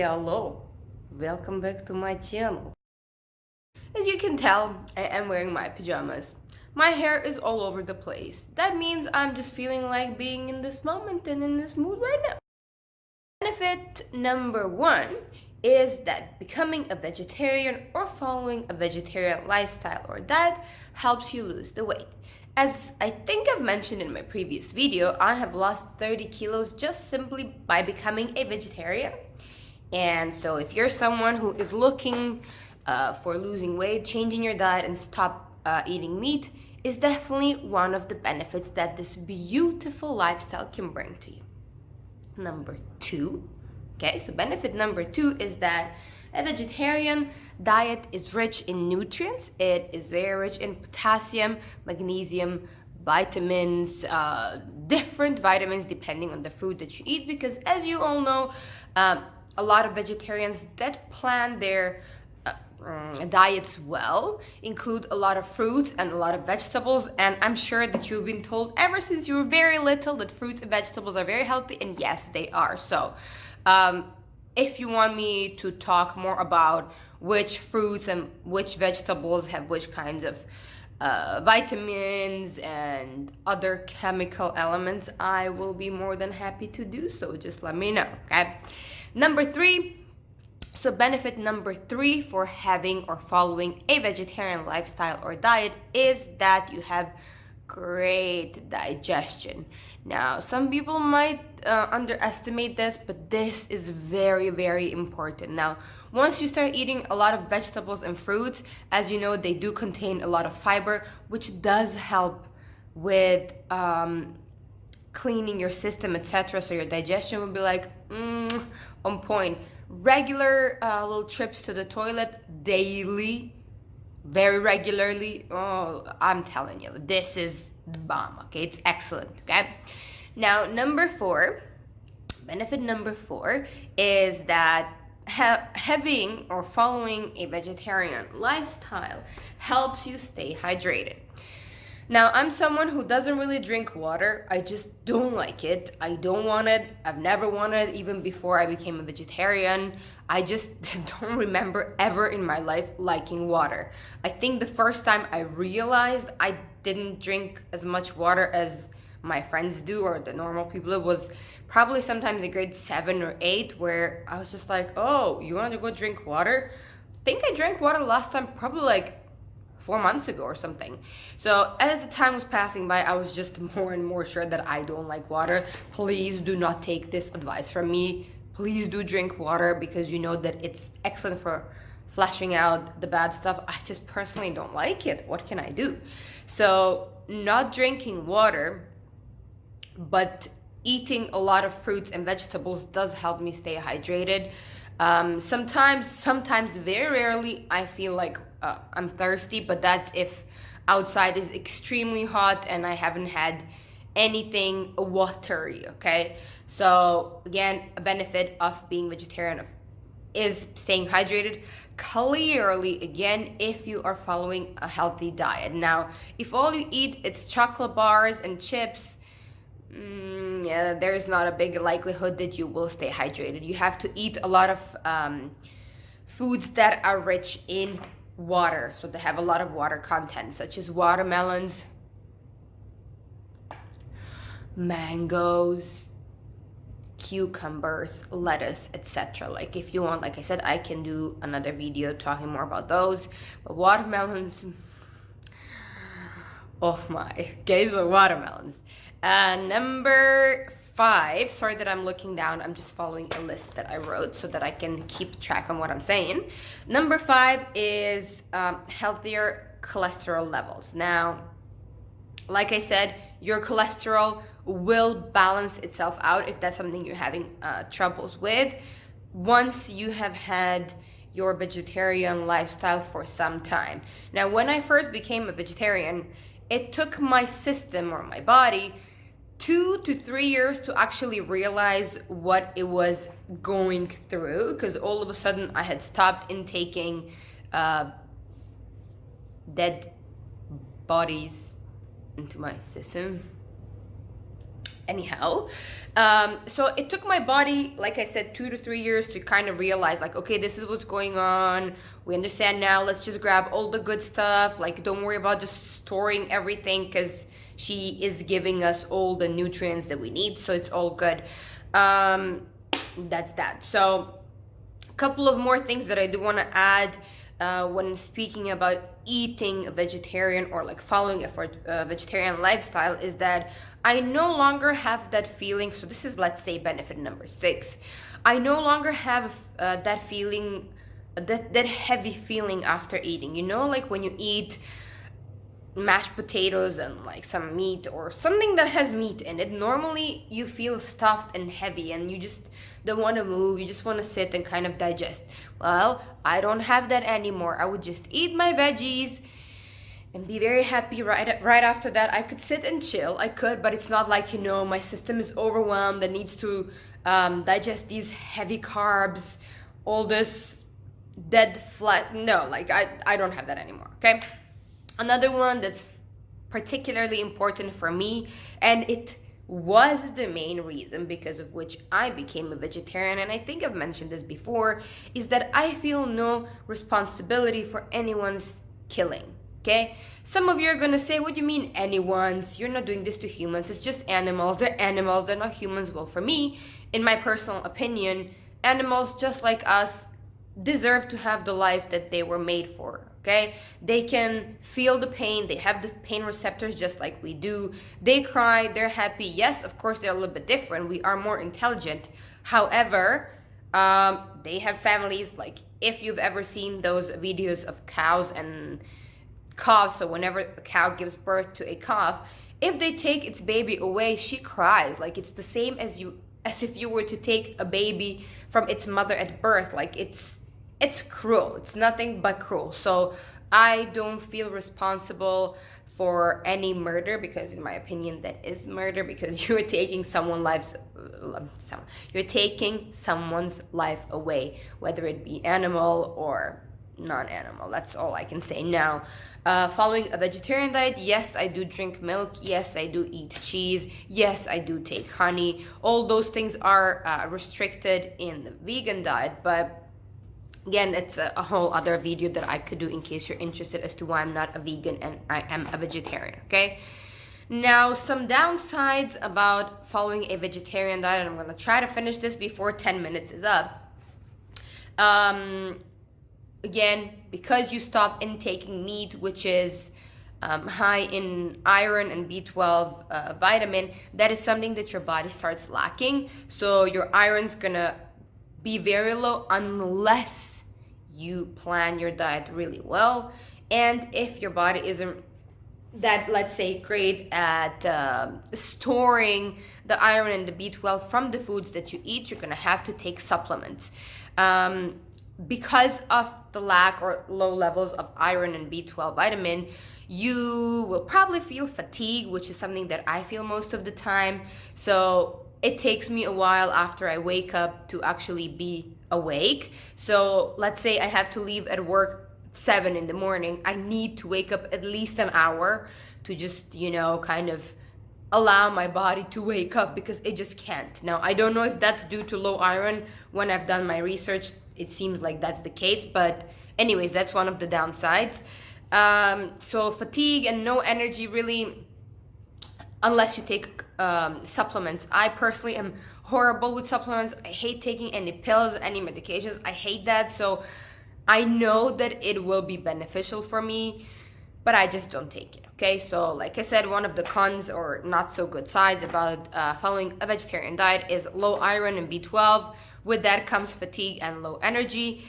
Hello, welcome back to my channel. As you can tell, I am wearing my pajamas. My hair is all over the place. That means I'm just feeling like being in this moment and in this mood right now. Benefit number one is that becoming a vegetarian or following a vegetarian lifestyle or diet helps you lose the weight. As I think I've mentioned in my previous video, I have lost 30 kilos just simply by becoming a vegetarian. And so if you're someone who is looking for losing weight, changing your diet and stop eating meat is definitely one of the benefits that this beautiful lifestyle can bring to you. Number two, okay, so benefit number two is that a vegetarian diet is rich in nutrients. It is very rich in potassium, magnesium, vitamins, different vitamins depending on the food that you eat, because as you all know, a lot of vegetarians that plan their diets well include a lot of fruits and a lot of vegetables, and I'm sure that you've been told ever since you were very little that fruits and vegetables are very healthy, and yes, they are. So if you want me to talk more about which fruits and which vegetables have which kinds of vitamins and other chemical elements, I will be more than happy to do so. Just let me know, okay? Number three, so benefit number three for having or following a vegetarian lifestyle or diet is that you have great digestion. Now, some people might underestimate this, but this is very, very important. Now, once you start eating a lot of vegetables and fruits, as you know, they do contain a lot of fiber, which does help with cleaning your system, etc. So your digestion will be like on point. Regular little trips to the toilet daily, very regularly. Oh, I'm telling you, this is the bomb. Okay, it's excellent. Okay, now benefit number four is that having or following a vegetarian lifestyle helps you stay hydrated. Now, I'm someone who doesn't really drink water. I just don't like it. I don't want it. I've never wanted it even before I became a vegetarian. I just don't remember ever in my life liking water. I think the first time I realized I didn't drink as much water as my friends do or the normal people, it was probably sometimes in grade 7 or 8, where I was just like, oh, you want to go drink water? I think I drank water last time probably like 4 months ago or something. So as the time was passing by, I was just more and more sure that I don't like water. Please do not take this advice from me. Please do drink water, because you know that it's excellent for flushing out the bad stuff. I just personally don't like it. What can I do? So not drinking water, but eating a lot of fruits and vegetables does help me stay hydrated. Sometimes, very rarely, I feel like I'm thirsty, but that's if outside is extremely hot and I haven't had anything watery, okay? So again, a benefit of being vegetarian is staying hydrated. Clearly, again, if you are following a healthy diet. Now, if all you eat it's chocolate bars and chips, yeah, there's not a big likelihood that you will stay hydrated. You have to eat a lot of foods that are rich in water, so they have a lot of water content, such as watermelons, mangoes, cucumbers, lettuce, etc. Like if you want, like I said, I can do another video talking more about those, but watermelons, oh my, okay, so watermelons. Number five, sorry that I'm looking down, I'm just following a list that I wrote so that I can keep track on what I'm saying. Number five is healthier cholesterol levels. Now, like I said, your cholesterol will balance itself out if that's something you're having troubles with once you have had your vegetarian lifestyle for some time. Now, when I first became a vegetarian, it took my system or my body 2 to 3 years to actually realize what it was going through, because all of a sudden I had stopped intaking dead bodies into my system. Anyhow, so it took my body, like I said, 2 to 3 years to kind of realize, like, okay, this is what's going on. We understand now. Let's just grab all the good stuff. Like, don't worry about just storing everything, because she is giving us all the nutrients that we need, so it's all good. That's that. So a couple of more things that I do want to add when speaking about eating a vegetarian or like following a vegetarian lifestyle is that I no longer have that feeling. So this is, let's say, benefit number 6. I no longer have that feeling, that heavy feeling after eating. You know, like when you eat mashed potatoes and like some meat or something that has meat in it, normally you feel stuffed and heavy and you just don't want to move. You just want to sit and kind of digest. Well, I don't have that anymore. I would just eat my veggies and be very happy. Right after that, I could sit and chill. I could, but it's not like, my system is overwhelmed and needs to digest these heavy carbs, all this dead flat. No, like I don't have that anymore. Okay. Another one that's particularly important for me, and it was the main reason because of which I became a vegetarian, and I think I've mentioned this before, is that I feel no responsibility for anyone's killing. Okay? Some of you are gonna say, what do you mean anyone's? You're not doing this to humans. It's just animals. They're animals. They're not humans. Well, for me, in my personal opinion, animals just like us deserve to have the life that they were made for. Okay, they can feel the pain. They have the pain receptors just like we do. They cry, they're happy. Yes, of course, they're a little bit different. We are more intelligent. However, they have families. Like, if you've ever seen those videos of cows and calves, so whenever a cow gives birth to a calf, if they take its baby away, she cries. Like, it's the same as if you were to take a baby from its mother at birth. Like, it's cruel. It's nothing but cruel. So I don't feel responsible for any murder, because in my opinion that is murder, because you're taking someone's life away, whether it be animal or non-animal. That's all I can say. Now, following a vegetarian diet, yes, I do drink milk. Yes, I do eat cheese. Yes, I do take honey. All those things are restricted in the vegan diet, but again, it's a whole other video that I could do in case you're interested as to why I'm not a vegan and I am a vegetarian, okay? Now, some downsides about following a vegetarian diet, and I'm going to try to finish this before 10 minutes is up. Again, because you stop intaking meat, which is high in iron and B12 vitamin, that is something that your body starts lacking. So your iron's going to be very low unless you plan your diet really well. And if your body isn't that, let's say, great at storing the iron and the B12 from the foods that you eat, you're gonna have to take supplements. Because of the lack or low levels of iron and B12 vitamin, you will probably feel fatigue, which is something that I feel most of the time. So it takes me a while after I wake up to actually be awake. So let's say I have to leave at work at 7 in the morning. I need to wake up at least an hour to just, kind of allow my body to wake up, because it just can't. Now, I don't know if that's due to low iron. When I've done my research, it seems like that's the case. But anyways, that's one of the downsides. So fatigue and no energy really, unless you take supplements. I personally am horrible with supplements. I hate taking any pills, any medications. I hate that. So I know that it will be beneficial for me, but I just don't take it. Okay, so like I said, one of the cons or not so good sides about following a vegetarian diet is low iron and B12. With that comes fatigue and low energy.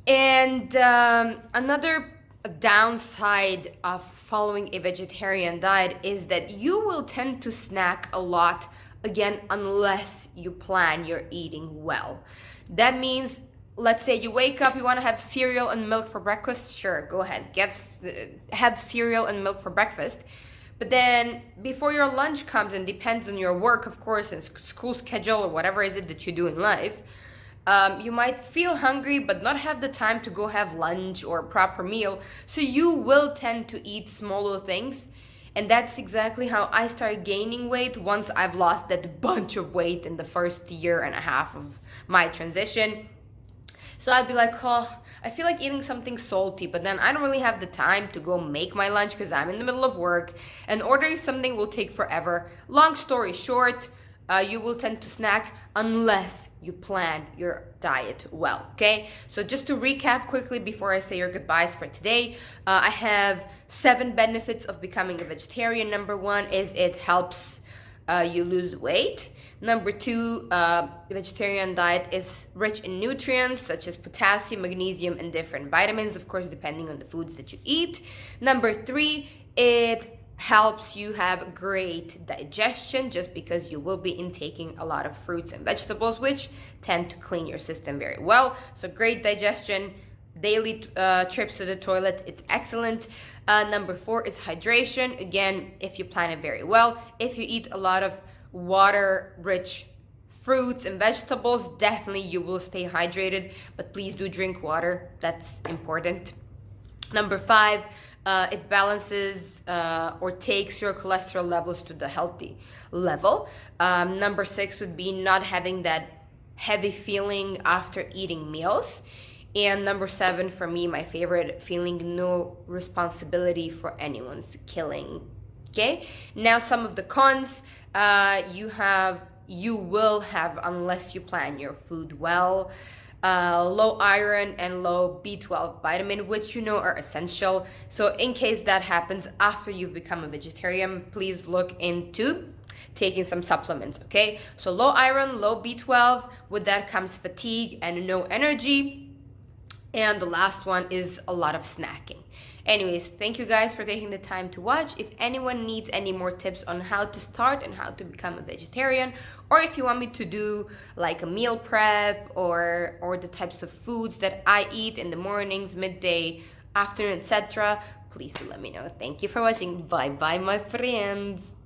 And another downside of following a vegetarian diet is that you will tend to snack a lot, again, unless you plan your eating well. That means, let's say you wake up, you want to have cereal and milk for breakfast. Sure, go ahead, have cereal and milk for breakfast. But then before your lunch comes, and depends on your work, of course, and school schedule or whatever is it that you do in life, you might feel hungry but not have the time to go have lunch or a proper meal. So you will tend to eat smaller things. And that's exactly how I started gaining weight once I've lost that bunch of weight in the first year and a half of my transition. So I'd be like, oh, I feel like eating something salty, but then I don't really have the time to go make my lunch because I'm in the middle of work, and ordering something will take forever. Long story short, you will tend to snack unless you plan your diet well, okay? So just to recap quickly before I say your goodbyes for today, I have 7 benefits of becoming a vegetarian. Number 1 is it helps you lose weight. Number 2, vegetarian diet is rich in nutrients such as potassium, magnesium, and different vitamins, of course, depending on the foods that you eat. Number 3, it helps you have great digestion just because you will be intaking a lot of fruits and vegetables, which tend to clean your system very well. So great digestion, daily trips to the toilet, it's excellent. Number 4 is hydration. Again, if you plan it very well, if you eat a lot of water-rich fruits and vegetables, definitely you will stay hydrated, but please do drink water. That's important. Number 5, it balances or takes your cholesterol levels to the healthy level. Number 6 would be not having that heavy feeling after eating meals. And number 7, for me, my favorite, feeling no responsibility for anyone's killing. Okay, now some of the cons you will have unless you plan your food well. Low iron and low B12 vitamin, which you know are essential. So in case that happens after you've become a vegetarian, please look into taking some supplements, okay? So low iron, low B12, with that comes fatigue and no energy. And the last one is a lot of snacking. Anyways, thank you guys for taking the time to watch. If anyone needs any more tips on how to start and how to become a vegetarian, or if you want me to do like a meal prep or the types of foods that I eat in the mornings, midday, afternoon, etc., please do let me know. Thank you for watching. Bye bye, my friends.